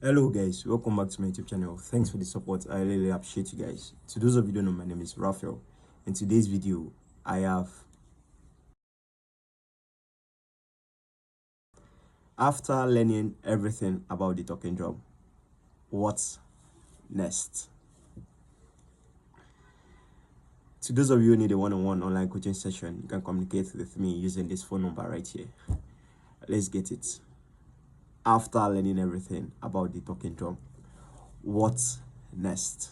Hello guys, welcome back to my YouTube channel. Thanks for the support. I really appreciate you guys. To those of you who don't know, my name is Raphael. In today's video, I have after learning everything about the talking drum, what's next? To those of you who need a one-on-one online coaching session, you can communicate with me using this phone number right here. Let's get it. After learning everything about the talking drum, what's next?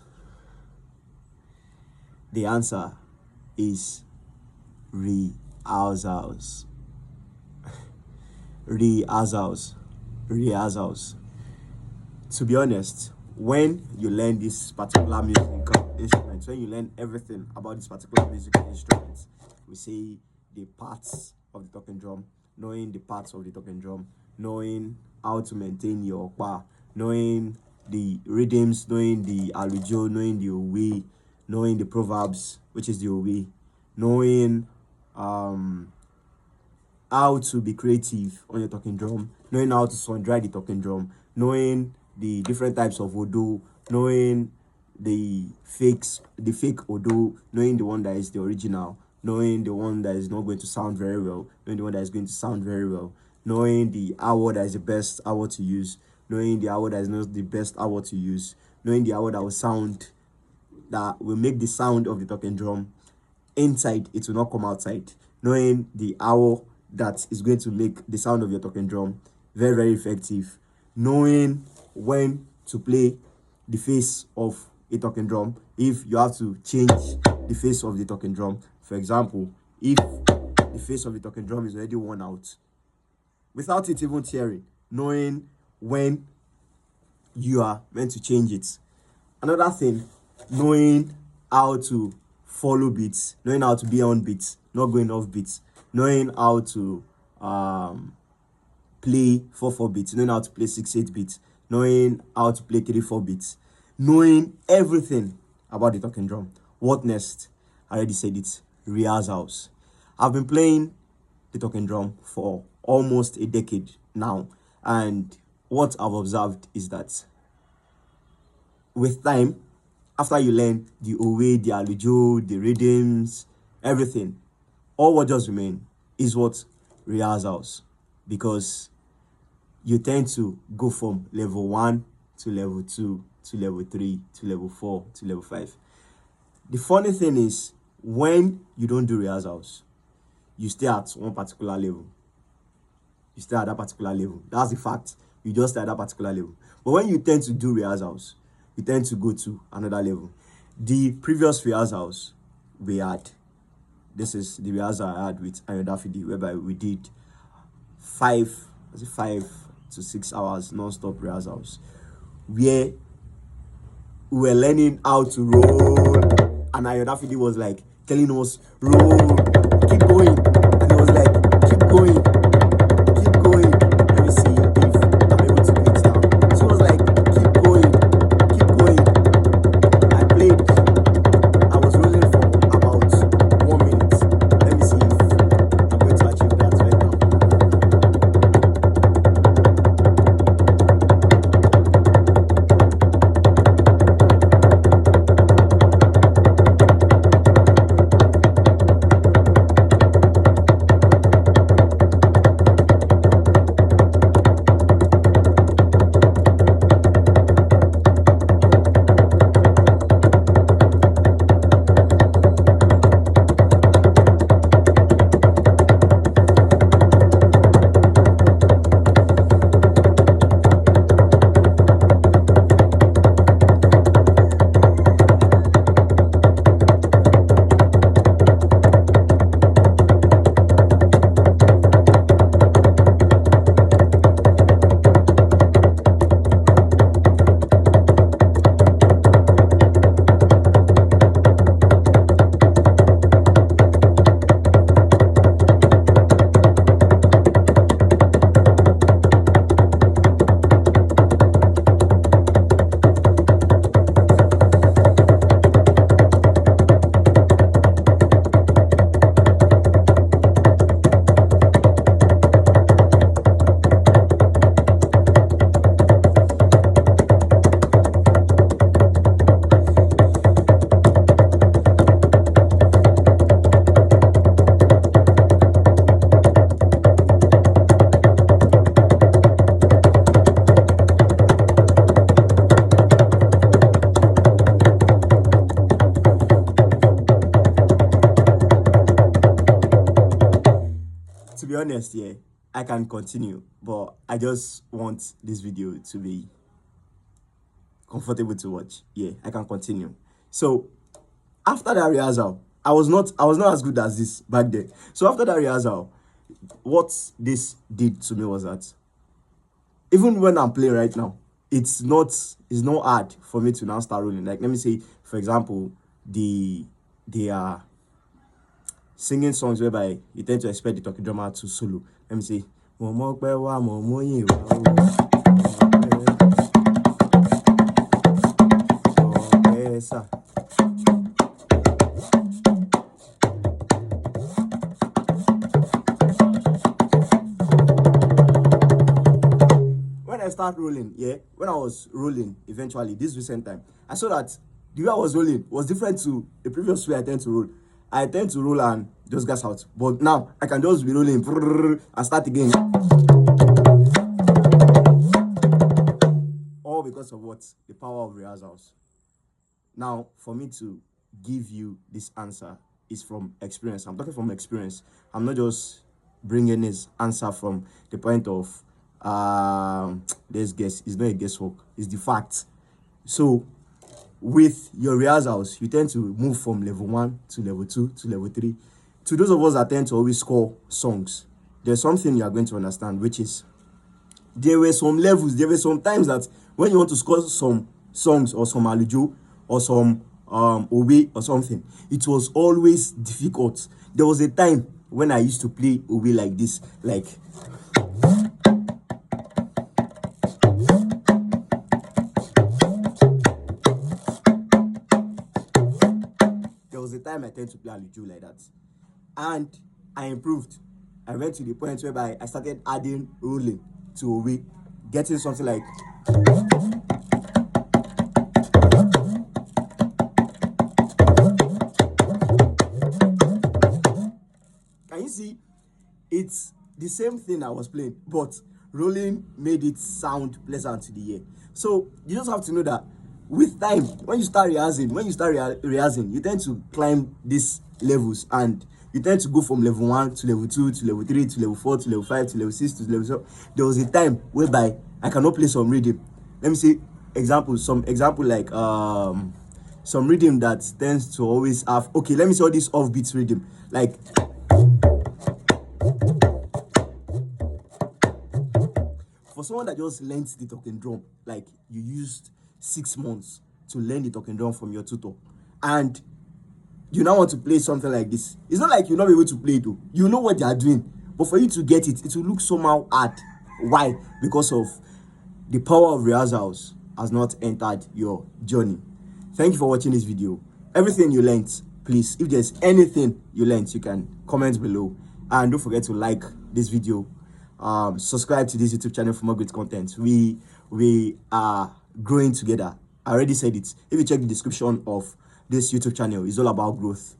The answer is rehearsals. Rehearsals. To be honest, when you learn this particular musical instrument, when you learn everything about this particular musical instrument, we say the parts of the talking drum, knowing the parts of the talking drum, knowing how to maintain your bar, knowing the rhythms, knowing the allujo, knowing the owe, knowing the proverbs, which is the owe, knowing how to be creative on your talking drum, knowing how to sun dry the talking drum, knowing the different types of odo, knowing the fake odo, knowing the one that is the original, knowing the one that is not going to sound very well, knowing the one that is going to sound very well, knowing the hour that is the best hour to use, knowing the hour that is not the best hour to use, knowing the hour that will make the sound of the talking drum inside, it will not come outside, knowing the hour that is going to make the sound of your talking drum very, very effective, knowing when to play the face of a talking drum if you have to change the face of the talking drum. For example, if the face of the talking drum is already worn out, without it even tearing, knowing when you are meant to change it. Another thing, knowing how to follow beats, knowing how to be on beats, not going off beats, knowing how to play 4/4 beats, knowing how to play 6/8 beats, knowing how to play 3/4 beats, knowing everything about the talking drum. What next? I already said it. Rehearsals. I've been playing the talking drum for almost a decade now, and what I've observed is that with time, after you learn the owe, the allujo, the rhythms, everything, all what just remain is what? Rehearsals. Because you tend to go from level 1 to level 2 to level 3 to level 4 to level 5. The funny thing is, when you don't do rehearsals, you stay at one particular level. You stay at that particular level. That's the fact. You just stay at that particular level. But when you tend to do rehearsals, you tend to go to another level. The previous rehearsals we had, this is the rehearsal I had with Ayo Dafidi, whereby we did 5 to 6 hours non-stop rehearsals, where we were learning how to roll, and Ayo Dafidi was like telling us, roll, keep going, and it was like, keep going. Let me see if I'm able to play it now. She was like, keep going. I was rolling for about 1 minute. Let me see if I'm going to achieve that right now. honest, yeah, I can continue, but I just want this video to be comfortable to watch. Yeah, I can continue. So after that rehearsal, I was not as good as this back then. So after that rehearsal, what this did to me was that even when I'm playing right now, it's not hard for me to now start rolling. Like, let me say, for example, they are singing songs whereby you tend to expect the talking drummer to solo. Let me say, Momo Pewa, Momo Yewa, when I start rolling, when I was rolling eventually this recent time, I saw that the way I was rolling was different to the previous way I tend to roll. I tend to roll and just gas out, but now I can just be rolling and start again. All because of what? The power of rehearsals. Now, for me to give you this answer is from experience. I'm talking from experience. I'm not just bringing this answer from the point of this guess. It's not a guesswork. It's the fact. So, with your rehearsals, you tend to move from level 1 to level 2 to level 3. To those of us that tend to always score songs, there's something you are going to understand, which is there were some levels, there were some times that when you want to score some songs or some alujo or some owe or something, it was always difficult. There was a time when I used to play owe like this, like there was a time I tend to play alujo like that, and I improved. I went to the point whereby I started adding rolling to owe, getting something like can you see? It's the same thing I was playing, but rolling made it sound pleasant to the ear. So you just have to know that with time, when you start rehearsing, rehearsing, you tend to climb these levels, and you tend to go from level 1 to level 2 to level 3 to level 4 to level 5 to level 6 to level 7. There was a time whereby I cannot play some rhythm. Let me say some example like some rhythm that tends to always have, okay, let me say all this offbeat rhythm, like for someone that just learns the talking drum, like you used 6 months to learn the talking drum from your tutor, and you now want to play something like this, it's not like you're not able to play it though. You know what they are doing, but for you to get it, it will look somehow hard. Why? Because of the power of rehearsals has not entered your journey. Thank you for watching this video. Everything you learned, please, if there's anything you learned, you can comment below, and don't forget to like this video. Subscribe to this YouTube channel for more great content. We are growing together. I already said it. If you check the description of this YouTube channel, it's all about growth.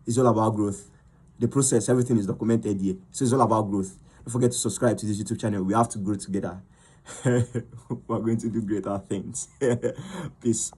It's all about growth. The process, everything is documented here. So it's all about growth. Don't forget to subscribe to this YouTube channel. We have to grow together. We're going to do greater things. Peace.